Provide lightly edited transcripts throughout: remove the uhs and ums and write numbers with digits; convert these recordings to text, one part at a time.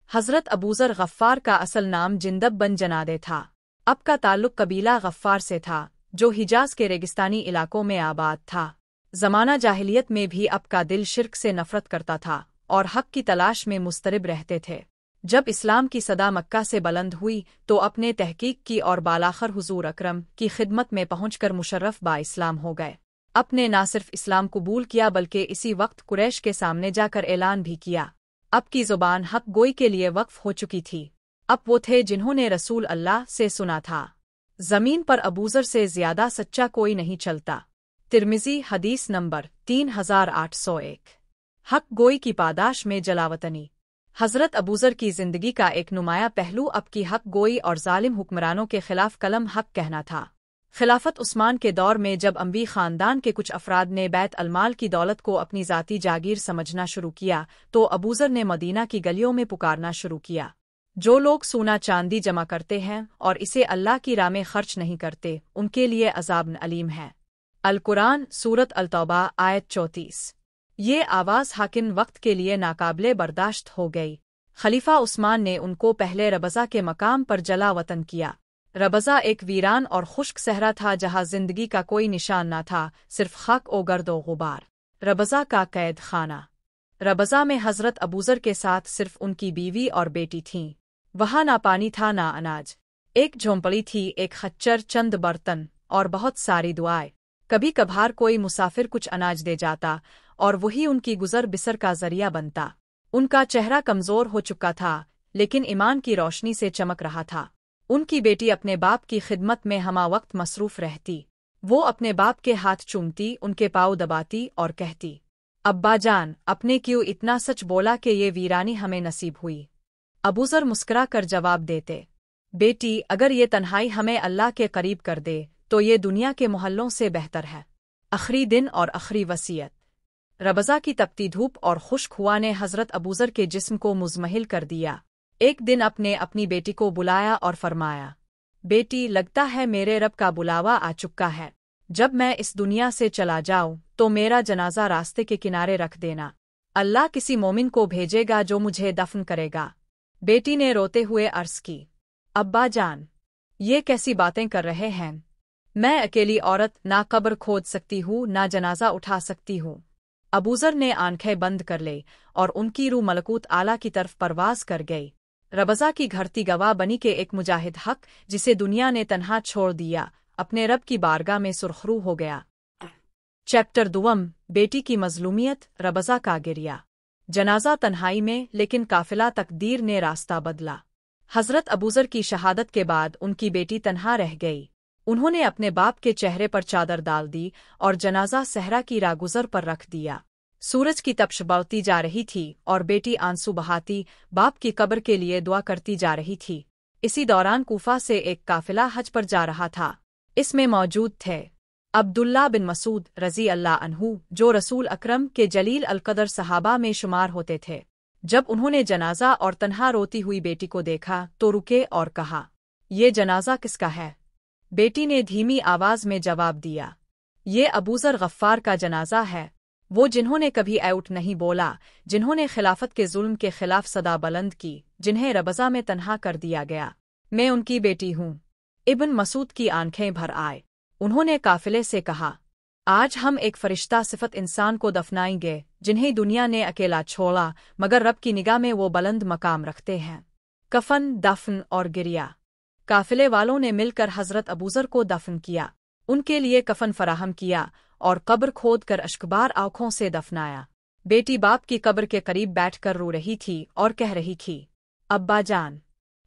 حضرت ابوذر غفار کا اصل نام جندب بن جنادے تھا۔ اب کا تعلق قبیلہ غفار سے تھا جو حجاز کے ریگستانی علاقوں میں آباد تھا۔ زمانہ جاہلیت میں بھی اب کا دل شرک سے نفرت کرتا تھا اور حق کی تلاش میں مضطرب رہتے تھے۔ جب اسلام کی صدا مکہ سے بلند ہوئی تو اپنے تحقیق کی اور بالاخر حضور اکرم کی خدمت میں پہنچ کر مشرف با اسلام ہو گئے۔ اپنے نہ صرف اسلام قبول کیا بلکہ اسی وقت قریش کے سامنے جا کر اعلان بھی کیا۔ اب کی زبان حق گوئی کے لیے وقف ہو چکی تھی۔ اب وہ تھے جنہوں نے رسول اللہ سے سنا تھا، زمین پر ابوذر سے زیادہ سچا کوئی نہیں چلتا۔ ترمذی حدیث نمبر 3801۔ حق گوئی کی پاداش میں جلاوطنی۔ حضرت ابوذر کی زندگی کا ایک نمایاں پہلو اب کی حق گوئی اور ظالم حکمرانوں کے خلاف کلم حق کہنا تھا۔ خلافت عثمان کے دور میں جب اموی خاندان کے کچھ افراد نے بیت المال کی دولت کو اپنی ذاتی جاگیر سمجھنا شروع کیا تو ابوذر نے مدینہ کی گلیوں میں پکارنا شروع کیا، جو لوگ سونا چاندی جمع کرتے ہیں اور اسے اللہ کی راہ میں خرچ نہیں کرتے ان کے لیے عذاب علیم ہے۔ القرآن سورۃ التوبہ آیت 34۔ یہ آواز حاکم وقت کے لیے ناقابل برداشت ہو گئی۔ خلیفہ عثمان نے ان کو پہلے ربضہ کے مقام پر جلا وطن کیا۔ ربضہ ایک ویران اور خشک صحرا تھا جہاں زندگی کا کوئی نشان نہ تھا، صرف خاک و گرد و غبار۔ ربضہ کا قید خانہ۔ ربضہ میں حضرت ابوذر کے ساتھ صرف ان کی بیوی اور بیٹی تھیں۔ وہاں نہ پانی تھا نہ اناج، ایک جھونپڑی تھی، ایک خچر، چند برتن اور بہت ساری دعائیں۔ کبھی کبھار کوئی مسافر کچھ اناج دے جاتا اور وہی ان کی گزر بسر کا ذریعہ بنتا۔ ان کا چہرہ کمزور ہو چکا تھا لیکن ایمان کی روشنی سے چمک رہا تھا۔ ان کی بیٹی اپنے باپ کی خدمت میں ہمہ وقت مصروف رہتی۔ وہ اپنے باپ کے ہاتھ چومتی، ان کے پاؤں دباتی اور کہتی، ابا جان، اپنے کیوں اتنا سچ بولا کہ یہ ویرانی ہمیں نصیب ہوئی؟ ابوذر مسکرا کر جواب دیتے، بیٹی، اگر یہ تنہائی ہمیں اللہ کے قریب کر دے تو یہ دنیا کے محلوں سے بہتر ہے۔ آخری دن اور آخری وصیت۔ ربضہ کی تپتی دھوپ اور خشک ہوا نے حضرت ابوذر کے جسم کو مزمحل کر دیا۔ ایک دن اپنی بیٹی کو بلایا اور فرمایا، بیٹی، لگتا ہے میرے رب کا بلاوا آ چکا ہے۔ جب میں اس دنیا سے چلا جاؤں تو میرا جنازہ راستے کے کنارے رکھ دینا۔ اللہ کسی مومن کو بھیجے گا جو مجھے دفن کرے گا۔ بیٹی نے روتے ہوئے عرض کی، ابا جان، یہ کیسی باتیں کر رہے ہیں؟ میں اکیلی عورت نہ قبر کھود سکتی ہوں نہ جنازہ اٹھا سکتی ہوں۔ ابوذر نے آنکھیں بند کر لی اور ان کی روح ملکوت اعلیٰ کی طرف پرواز کر گئی۔ ربضہ کی گھرتی گواہ بنی کہ ایک مجاہد حق جسے دنیا نے تنہا چھوڑ دیا اپنے رب کی بارگاہ میں سرخرو ہو گیا۔ چیپٹر دوم، بیٹی کی مظلومیت، ربضہ کا گریہ۔ جنازہ تنہائی میں، لیکن قافلہ تقدیر نے راستہ بدلا۔ حضرت ابوذر کی شہادت کے بعد ان کی بیٹی تنہا رہ گئی۔ انہوں نے اپنے باپ کے چہرے پر چادر ڈال دی اور جنازہ صحرا کی راہ گزر پر رکھ دیا۔ سورج کی تپش بڑھتی جا رہی تھی اور بیٹی آنسو بہاتی باپ کی قبر کے لیے دعا کرتی جا رہی تھی۔ اسی دوران کوفہ سے ایک قافلہ حج پر جا رہا تھا۔ اس میں موجود تھے عبداللہ بن مسعود رضی اللہ عنہ، جو رسول اکرم کے جلیل القدر صحابہ میں شمار ہوتے تھے۔ جب انہوں نے جنازہ اور تنہا روتی ہوئی بیٹی کو دیکھا تو رکے اور کہا، یہ جنازہ کس کا ہے؟ بیٹی نے دھیمی آواز میں جواب دیا، یہ ابوذر غفار کا جنازہ ہے، وہ جنہوں نے کبھی ایوٹ نہیں بولا، جنہوں نے خلافت کے ظلم کے خلاف صدا بلند کی، جنہیں ربضہ میں تنہا کر دیا گیا۔ میں ان کی بیٹی ہوں۔ ابن مسعود کی آنکھیں بھر آئے۔ انہوں نے قافلے سے کہا، آج ہم ایک فرشتہ صفت انسان کو دفنائیں گے جنہیں دنیا نے اکیلا چھوڑا، مگر رب کی نگاہ میں وہ بلند مقام رکھتے ہیں۔ کفن، دفن اور گریہ۔ قافلے والوں نے مل کر حضرت ابوذر کو دفن کیا، ان کے لیے کفن فراہم کیا اور قبر کھود کر اشکبار آنکھوں سے دفنایا۔ بیٹی باپ کی قبر کے قریب بیٹھ کر رو رہی تھی اور کہہ رہی تھی، ابا جان،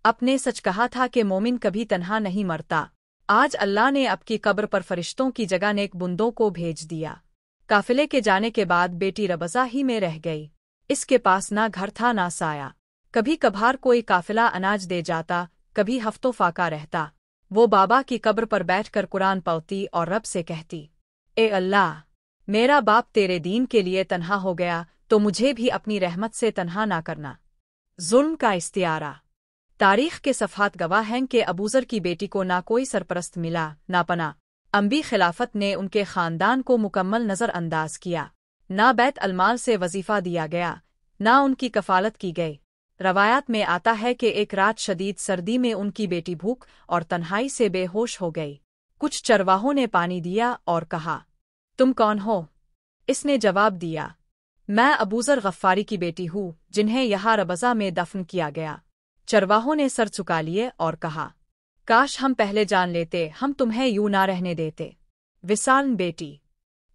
اپنے سچ کہا تھا کہ مومن کبھی تنہا نہیں مرتا۔ آج اللہ نے اب کی قبر پر فرشتوں کی جگہ نیک بندوں کو بھیج دیا۔ قافلے کے جانے کے بعد بیٹی ربضہ ہی میں رہ گئی۔ اس کے پاس نہ گھر تھا نہ سایہ۔ کبھی کبھار کوئی قافلہ اناج دے جاتا، کبھی ہفتوں فاقہ رہتا۔ وہ بابا کی قبر پر بیٹھ کر قرآن پڑھتی اور رب سے کہتی، اے اللہ، میرا باپ تیرے دین کے لیے تنہا ہو گیا تو مجھے بھی اپنی رحمت سے تنہا نہ کرنا۔ ظلم کا استعارہ۔ تاریخ کے صفحات گواہ ہیں کہ ابوذر کی بیٹی کو نہ کوئی سرپرست ملا، نہ پناہ۔ انبی خلافت نے ان کے خاندان کو مکمل نظر انداز کیا۔ نہ بیت المال سے وظیفہ دیا گیا، نہ ان کی کفالت کی گئی۔ روایات میں آتا ہے کہ ایک رات شدید سردی میں ان کی بیٹی بھوک اور تنہائی سے بے ہوش ہو گئی۔ کچھ چرواہوں نے پانی دیا اور کہا، تم کون ہو؟ اس نے جواب دیا، میں ابوذر غفاری کی بیٹی ہوں جنہیں یہاں ربضہ میں دفن کیا گیا۔ چرواہوں نے سر چکا لیے اور کہا، کاش ہم پہلے جان لیتے، ہم تمہیں یوں نہ رہنے دیتے۔ وصال بیٹی۔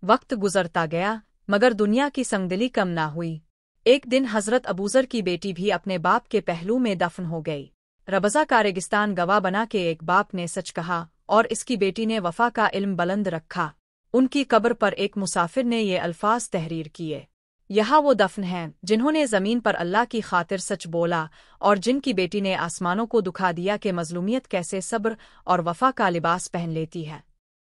وقت گزرتا گیا مگر دنیا کی سنگدلی کم نہ ہوئی۔ ایک دن حضرت ابوذر کی بیٹی بھی اپنے باپ کے پہلو میں دفن ہو گئی۔ ربضہ کا ریگستان گواہ بنا کہ ایک باپ نے سچ کہا اور اس کی بیٹی نے وفا کا علم بلند رکھا۔ ان کی قبر پر ایک مسافر نے یہ الفاظ تحریر کیے، یہاں وہ دفن ہیں جنہوں نے زمین پر اللہ کی خاطر سچ بولا اور جن کی بیٹی نے آسمانوں کو دکھا دیا کہ مظلومیت کیسے صبر اور وفا کا لباس پہن لیتی ہے۔